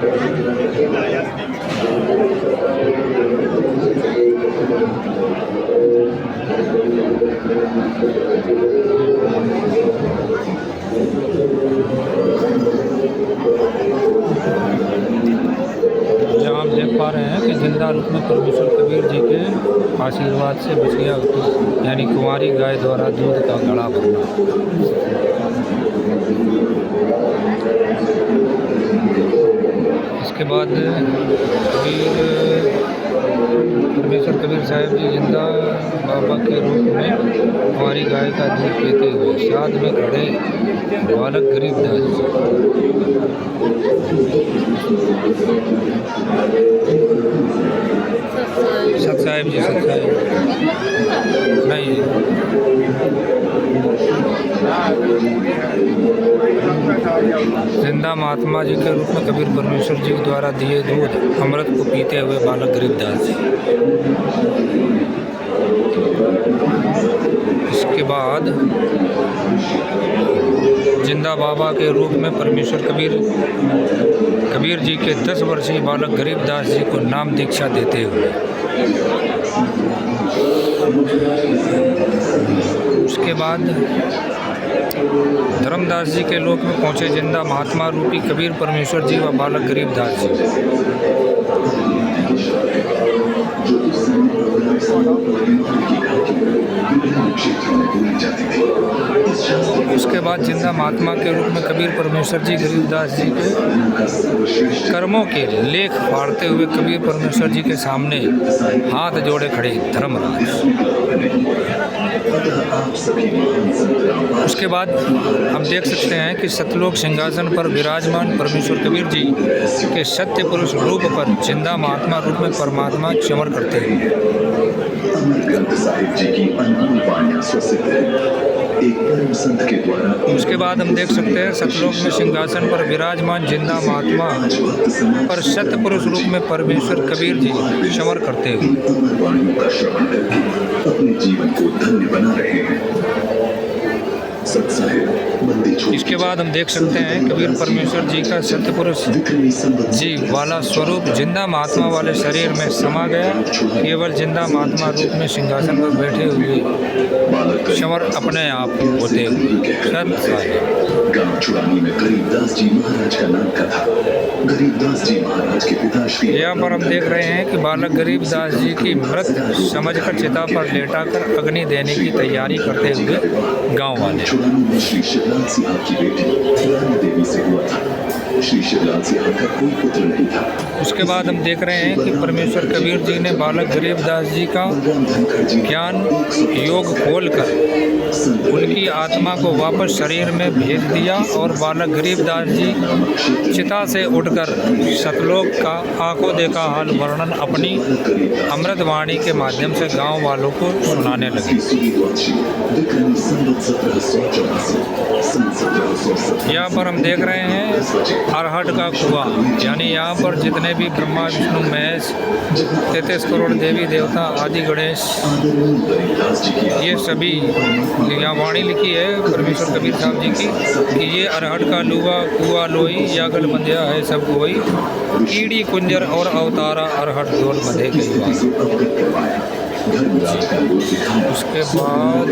जहाँ आप देख पा रहे हैं कि जिंदा रूप में परमेश्वर कबीर जी के आशीर्वाद से बछिया यानी कुंवारी गाय द्वारा दूध का घड़ा भरना। इसके बाद परमेश्वर कबीर साहब जी जिंदा बाबा के रूप में कुंवारी गाय का दूध पीते हुए साथ में खड़े बालक गरीबदास जी। सत साहिब जी, सत साहिब नहीं, जिंदा महात्मा जी के रूप में कबीर परमेश्वर जी के द्वारा दिए दूध अमृत को पीते हुए बालक गरीबदास जी। इसके बाद जिंदा बाबा के रूप में परमेश्वर कबीर जी के 10 वर्षीय बालक गरीबदास जी को नाम दीक्षा देते हुए। उसके बाद धर्मदास जी के लोक में पहुंचे जिंदा महात्मा रूपी कबीर परमेश्वर जी व बालक गरीबदास जी। उसके बाद जिंदा महात्मा के रूप में कबीर परमेश्वर जी गरीबदास जी के कर्मों के लेख फाड़ते हुए कबीर परमेश्वर जी के सामने हाथ जोड़े खड़े धर्मराज। उसके बाद हम देख सकते हैं कि सतलोक सिंहासन पर विराजमान परमेश्वर कबीर जी के सत्य पुरुष रूप पर जिंदा महात्मा रूप में परमात्मा चमर करते हैं। उसके बाद हम देख सकते हैं सतलोक में सिंहासन पर विराजमान जिंदा महात्मा पर सत्य पुरुष रूप में परमेश्वर कबीर जी चमर करते हुए अपने जीवन को धन्य बना रहे हैं। इसके बाद हम देख सकते हैं कबीर परमेश्वर जी का सत्य पुरुष जी वाला स्वरूप जिंदा महात्मा वाले शरीर में समा गया। केवल जिंदा महात्मा रूप में सिंहासन पर बैठे हुए चमर अपने आप होते हुए। गांव छुड़ानी में गरीबदास जी महाराज का नाम का था। गरीबदास जी महाराज के पिता श्री यहाँ पर हम देख रहे हैं कि बालक गरीबदास जी की मृत समझकर चिता पर लेटाकर अग्नि देने की तैयारी करते हुए गांव वाले। श्री शिवलाल सिंह की बेटी रानी देवी से हुआ था। श्री शिवलाल सिंह का कोई पुत्र नहीं था। उसके बाद हम देख रहे हैं कि परमेश्वर कबीर जी ने बालक गरीबदास जी का ज्ञान योग खोलकर उनकी आत्मा को वापस शरीर में भेज दिया और बालक गरीबदास जी चिता से उठकर सतलोक का आंखों देखा हाल वर्णन अपनी अमृत वाणी के माध्यम से गांव वालों को सुनाने लगे। यहाँ पर हम देख रहे हैं अरहट का कुआं, यानी यहाँ पर जितने भी ब्रह्मा विष्णु महेश 33 करोड़ देवी देवता आदि गणेश ये सभी यहाँ वाणी लिखी है परमेश्वर कबीर साहब जी की कि ये अरहट का लुआ कुआ लोई यागल बंध्या है सब कोई कीड़ी कुंजर और अवतारा अरहट डोल बंधे गई। उसके बाद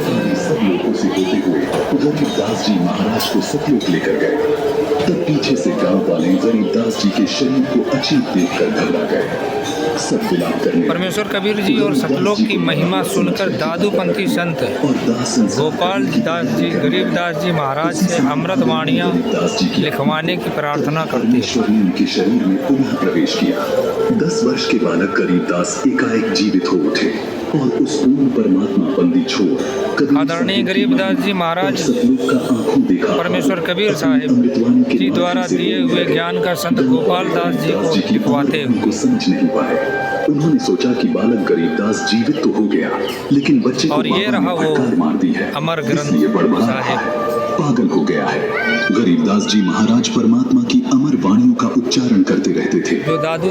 गरीबदास जी महाराज को सतलोक लेकर गए। तब पीछे से गांव वाले गरीबदास जी के शरीर को अचीत देखकर घबरा गए। सब विलाप करने परमेश्वर कबीर जी और सतलोक की महिमा सुनकर दादूपंथी संत गोपाल दास जी गरीबदास जी महाराज से अमृत वाणियाँ लिखवाने की प्रार्थना करते हैं। उनके शरीर में पुनः प्रवेश किया। 10 वर्ष के बालक गरीबदास एकाएक जीवित हो उठे और उस पूर्ण परमात्मा बंदी छोड़ आदरणीय गरीबदास जी महाराज परमेश्वर कबीर साहिब जी द्वारा दिए हुए ज्ञान का संत गोपाल दास जी को लिखवाते उनको समझ नहीं पाए। उन्होंने सोचा कि बालक गरीबदास जीवित तो हो गया, लेकिन बच्चे और ये रहा वो मार दी है, अमर ग्रंथ साहिब पागल हो गया है। गरीबदास जी महाराज परमात्मा की अमर वाणियों का उच्चारण करते रहते थे।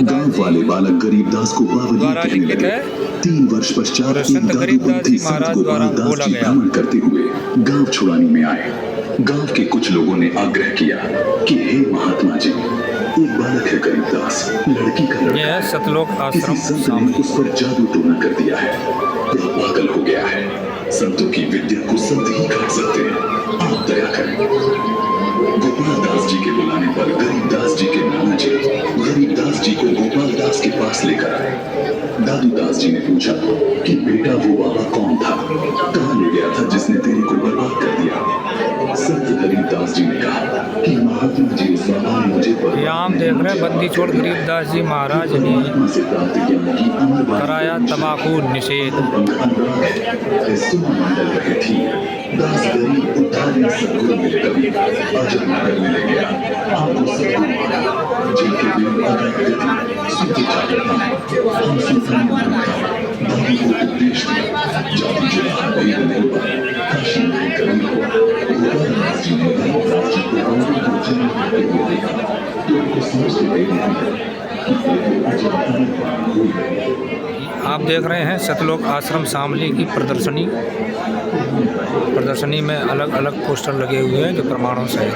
गांव वाले बालक गरीबदास को बावली कहने लगे। 3 वर्ष पश्चात गरीबदास जी महाराज द्वारा बोला गया भ्रमण करते हुए गांव छुड़ानी में आए। गांव के कुछ लोगों ने आग्रह किया कि हे महात्मा जी, एक बालक है गरीबदास, लड़की का लड़का ये है सतलोक आश्रम किसी संत ने शामली। उस पर जादू टोना कर दिया है, वह पागल हो गया है। संतों की विद्या को संत ही काट सकते हैं, आप दया करें। गोपाल दास जी के बुलाने पर गरीबदास जी के नाना जी गरीबदास जी को गोपाल दास के पास लेकर आए। दादू दास जी ने पूछा कि बेटा वो बाबा कौन था, कहाँ ले गया था जिसने तेरे को बर्बाद कर दिया। संत गरीबदास जी ने कहा कि महात्मा जी उस बाबा ने मुझे यहाँ हम देख रहे हैं बंदी छोड़ गरीबदास जी महाराज ने से प्राप्त ज्ञान की अमर बात कराया तंबाकू निषेध। मंडल रहे थी। दास गरीब उद्धार में सदगुरु मिले कभी अजब नगर में ले गया आपको सदगुरु मारा, जिनके बिन अगर गति शुद्ध जागरता हम सुल्तान मानता दादी को उपदेश दिया जाति जुड़ा वही नहीं हुआ काशी में कभी हुआ। गोपाल दास जी ने गरीबदास जी को बाबू को जन्म देते हुए देखा तो उनको समझ में नहीं आया कि ये अजब अमर बात हुई है। आप देख रहे हैं सतलोक आश्रम शामली की प्रदर्शनी में अलग अलग पोस्टर लगे हुए हैं जो प्रमाणों से है।